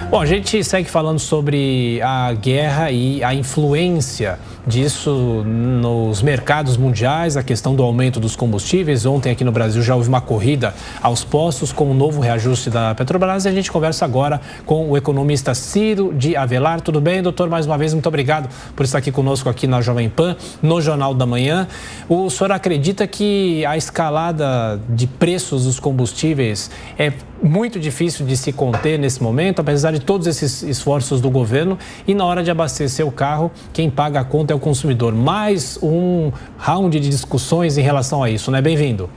Bom, a gente segue falando sobre a guerra e a influência disso nos mercados mundiais, a questão do aumento dos combustíveis. Ontem aqui no Brasil já houve uma corrida aos postos com o novo reajuste da Petrobras e a gente conversa agora com o economista Ciro de Avelar. Tudo bem, doutor? Mais uma vez, muito obrigado por estar aqui conosco aqui na Jovem Pan, no Jornal da Manhã. O senhor acredita que a escalada de preços dos combustíveis é muito difícil de se conter nesse momento, apesar de todos esses esforços do governo, e na hora de abastecer o carro, quem paga a conta é o consumidor? Mais um round de discussões em relação a isso, né? Bem-vindo.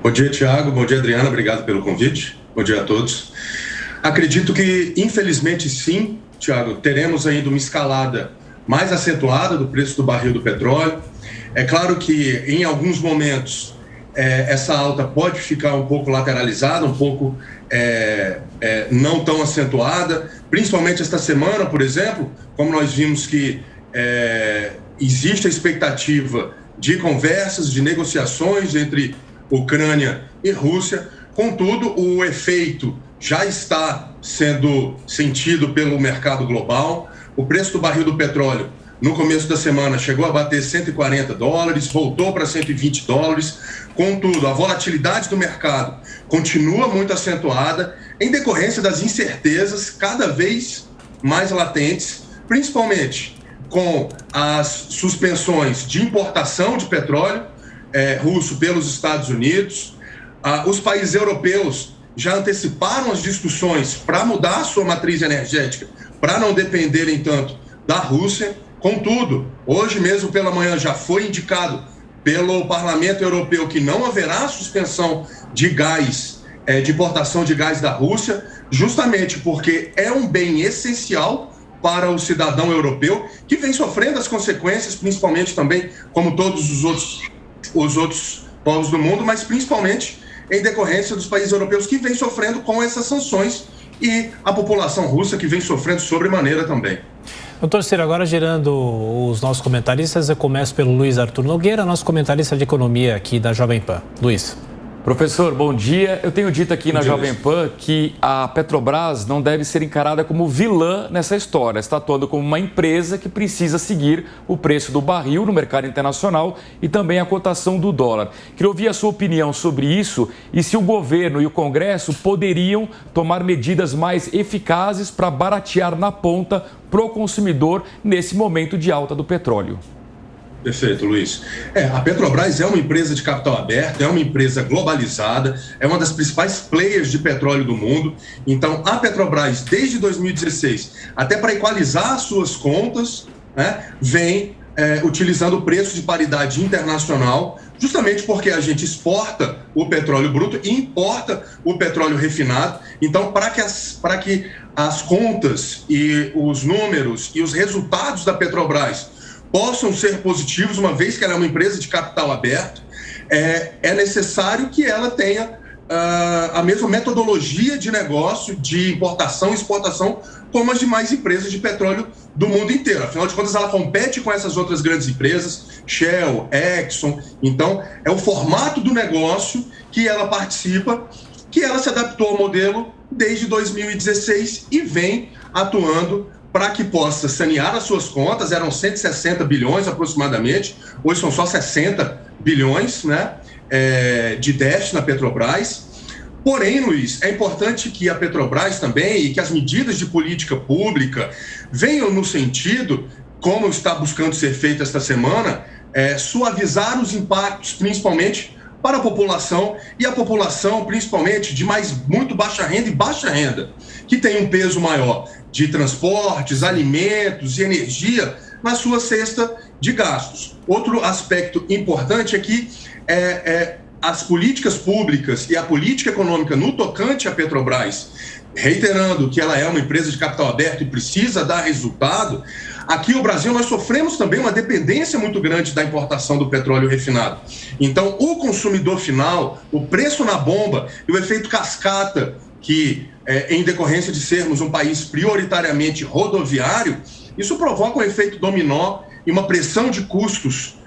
Bom dia, Tiago. Bom dia, Adriana. Obrigado pelo convite. Bom dia a todos. Acredito que, infelizmente, sim, Tiago, teremos ainda uma escalada mais acentuada do preço do barril do petróleo. É claro que, em alguns momentos, essa alta pode ficar um pouco lateralizada, um pouco não tão acentuada, principalmente esta semana, por exemplo, como nós vimos que existe a expectativa de conversas, de negociações entre Ucrânia e Rússia. Contudo, o efeito já está sendo sentido pelo mercado global. O preço do barril do petróleo no começo da semana chegou a bater $140, voltou para $120. Contudo, a volatilidade do mercado continua muito acentuada em decorrência das incertezas cada vez mais latentes, principalmente com as suspensões de importação de petróleo russo pelos Estados Unidos. Os países europeus já anteciparam as discussões para mudar a sua matriz energética, para não dependerem tanto da Rússia. Contudo, hoje mesmo pela manhã já foi indicado pelo Parlamento Europeu que não haverá suspensão de gás, de importação de gás da Rússia, justamente porque é um bem essencial para o cidadão europeu, que vem sofrendo as consequências, principalmente também, como todos os outros povos do mundo, mas principalmente em decorrência dos países europeus que vêm sofrendo com essas sanções e a população russa que vem sofrendo sobremaneira também. Doutor Ciro, agora girando os nossos comentaristas, eu começo pelo Luiz Arthur Nogueira, nosso comentarista de economia aqui da Jovem Pan. Luiz. Professor, bom dia. Eu tenho dito aqui na Jovem Pan que a Petrobras não deve ser encarada como vilã nessa história. Está atuando como uma empresa que precisa seguir o preço do barril no mercado internacional e também a cotação do dólar. Queria ouvir a sua opinião sobre isso e se o governo e o Congresso poderiam tomar medidas mais eficazes para baratear na ponta para o consumidor nesse momento de alta do petróleo. Perfeito, Luiz. A Petrobras é uma empresa de capital aberto, é uma empresa globalizada, é uma das principais players de petróleo do mundo. Então, a Petrobras, desde 2016, até para equalizar as suas contas, vem utilizando o preço de paridade internacional, justamente porque a gente exporta o petróleo bruto e importa o petróleo refinado. Então, para que as contas e os números e os resultados da Petrobras possam ser positivos, uma vez que ela é uma empresa de capital aberto, é necessário que ela tenha a mesma metodologia de negócio, de importação e exportação, como as demais empresas de petróleo do mundo inteiro. Afinal de contas, ela compete com essas outras grandes empresas, Shell, Exxon. Então, é o formato do negócio que ela participa, que ela se adaptou ao modelo desde 2016 e vem atuando para que possa sanear as suas contas. Eram 160 bilhões aproximadamente, hoje são só 60 bilhões de déficit na Petrobras. Porém, Luiz, é importante que a Petrobras também e que as medidas de política pública venham no sentido, como está buscando ser feito esta semana, suavizar os impactos, principalmente para a população, e a população principalmente de muito baixa renda e baixa renda, que tem um peso maior de transportes, alimentos e energia na sua cesta de gastos. Outro aspecto importante é que as políticas públicas e a política econômica no tocante à Petrobras, reiterando que ela é uma empresa de capital aberto e precisa dar resultado, aqui no Brasil nós sofremos também uma dependência muito grande da importação do petróleo refinado. Então, o consumidor final, o preço na bomba e o efeito cascata, que em decorrência de sermos um país prioritariamente rodoviário, isso provoca um efeito dominó e uma pressão de custos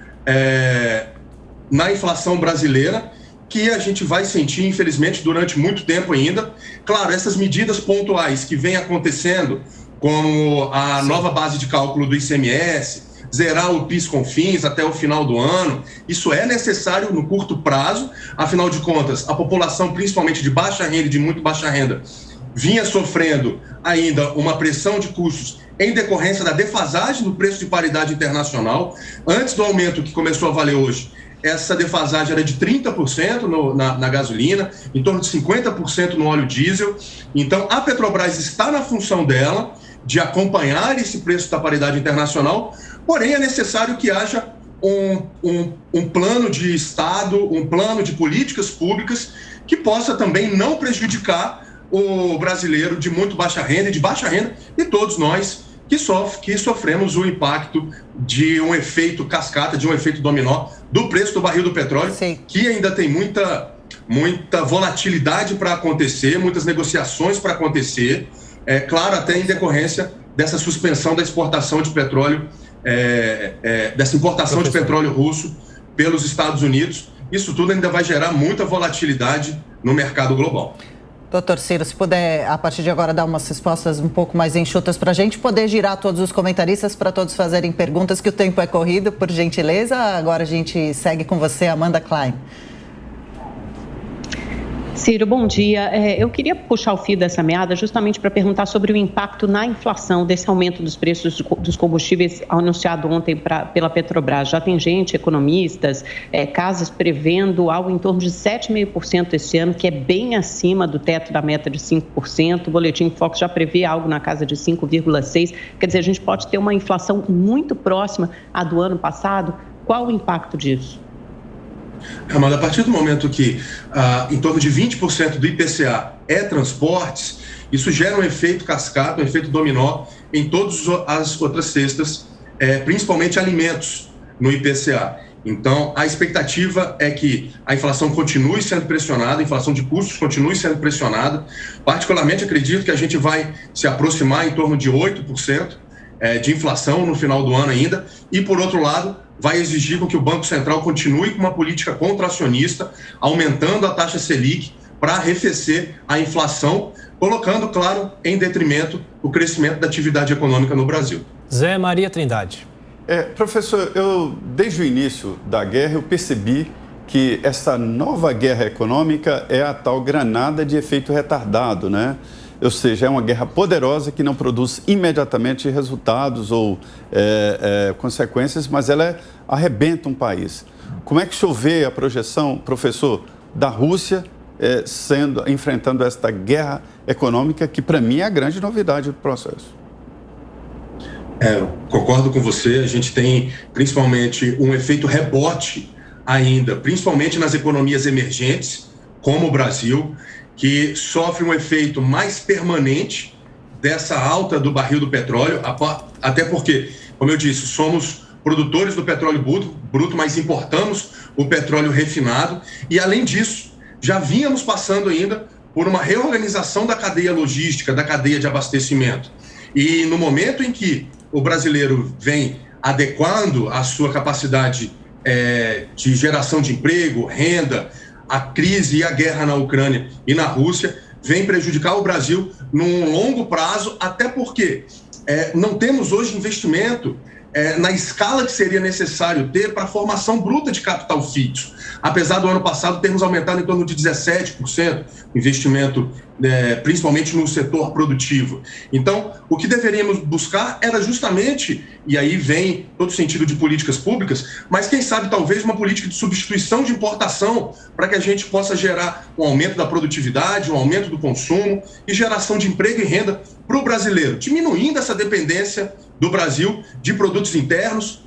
na inflação brasileira, que a gente vai sentir, infelizmente, durante muito tempo ainda. Claro, essas medidas pontuais que vêm acontecendo, como a nova base de cálculo do ICMS, zerar o PIS/COFINS até o final do ano, isso é necessário no curto prazo. Afinal de contas, a população, principalmente de baixa renda e de muito baixa renda, vinha sofrendo ainda uma pressão de custos em decorrência da defasagem do preço de paridade internacional. Antes do aumento que começou a valer hoje, essa defasagem era de 30% na gasolina, em torno de 50% no óleo diesel. Então, a Petrobras está na função dela de acompanhar esse preço da paridade internacional, porém é necessário que haja um plano de Estado, um plano de políticas públicas que possa também não prejudicar o brasileiro de muito baixa renda e de baixa renda e todos nós que sofremos o impacto de um efeito cascata, de um efeito dominó do preço do barril do petróleo, Sim. que ainda tem muita volatilidade para acontecer, muitas negociações para acontecer, claro, até em decorrência dessa suspensão da exportação de petróleo, dessa importação de petróleo russo pelos Estados Unidos. Isso tudo ainda vai gerar muita volatilidade no mercado global. Doutor Ciro, se puder, a partir de agora, dar umas respostas um pouco mais enxutas para a gente poder girar todos os comentaristas, para todos fazerem perguntas, que o tempo é corrido, por gentileza. Agora a gente segue com você, Amanda Klein. Ciro, bom dia. Eu queria puxar o fio dessa meada justamente para perguntar sobre o impacto na inflação desse aumento dos preços dos combustíveis anunciado ontem pela Petrobras. Já tem gente, economistas, casas prevendo algo em torno de 7,5% esse ano, que é bem acima do teto da meta de 5%. O Boletim Focus já prevê algo na casa de 5,6%. Quer dizer, a gente pode ter uma inflação muito próxima à do ano passado. Qual o impacto disso? Amanda, a partir do momento que em torno de 20% do IPCA é transportes, isso gera um efeito cascata, um efeito dominó em todas as outras cestas, principalmente alimentos no IPCA. Então, a expectativa é que a inflação continue sendo pressionada, a inflação de custos continue sendo pressionada. Particularmente, acredito que a gente vai se aproximar em torno de 8% de inflação no final do ano ainda. E, por outro lado, vai exigir que o Banco Central continue com uma política contracionista, aumentando a taxa Selic para arrefecer a inflação, colocando, claro, em detrimento o crescimento da atividade econômica no Brasil. Zé Maria Trindade. Professor, desde o início da guerra eu percebi que essa nova guerra econômica é a tal granada de efeito retardado, né? Ou seja, é uma guerra poderosa que não produz imediatamente resultados ou consequências, mas ela arrebenta um país. Como é que o senhor vê a projeção, professor, da Rússia enfrentando esta guerra econômica, que para mim é a grande novidade do processo? Concordo com você, a gente tem principalmente um efeito rebote ainda, principalmente nas economias emergentes, como o Brasil, que sofre um efeito mais permanente dessa alta do barril do petróleo, até porque, como eu disse, somos produtores do petróleo bruto, mas importamos o petróleo refinado e, além disso, já vínhamos passando ainda por uma reorganização da cadeia logística, da cadeia de abastecimento. E no momento em que o brasileiro vem adequando a sua capacidade de geração de emprego, renda, a crise e a guerra na Ucrânia e na Rússia vem prejudicar o Brasil num longo prazo, até porque não temos hoje investimento na escala que seria necessário ter para a formação bruta de capital fixo. Apesar do ano passado termos aumentado em torno de 17% o investimento, principalmente no setor produtivo. Então, o que deveríamos buscar era justamente, e aí vem todo o sentido de políticas públicas, mas quem sabe talvez uma política de substituição de importação para que a gente possa gerar um aumento da produtividade, um aumento do consumo e geração de emprego e renda para o brasileiro, diminuindo essa dependência do Brasil de produtos externos,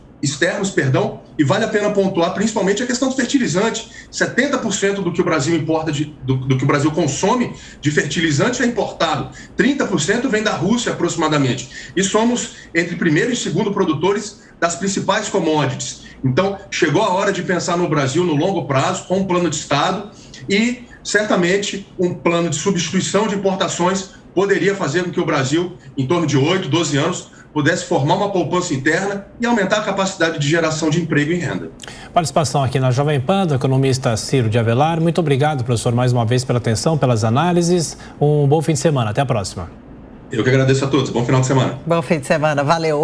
e vale a pena pontuar principalmente a questão do fertilizante. 70% do que o Brasil importa, do que o Brasil consome de fertilizante é importado. 30% vem da Rússia aproximadamente. E somos entre primeiro e segundo produtores das principais commodities. Então, chegou a hora de pensar no Brasil no longo prazo, com um plano de Estado e, certamente, um plano de substituição de importações poderia fazer com que o Brasil, em torno de 8, 12 anos, pudesse formar uma poupança interna e aumentar a capacidade de geração de emprego e renda. Participação aqui na Jovem Pan do economista Ciro de Avelar. Muito obrigado, professor, mais uma vez pela atenção, pelas análises. Um bom fim de semana. Até a próxima. Eu que agradeço a todos. Bom final de semana. Bom fim de semana. Valeu.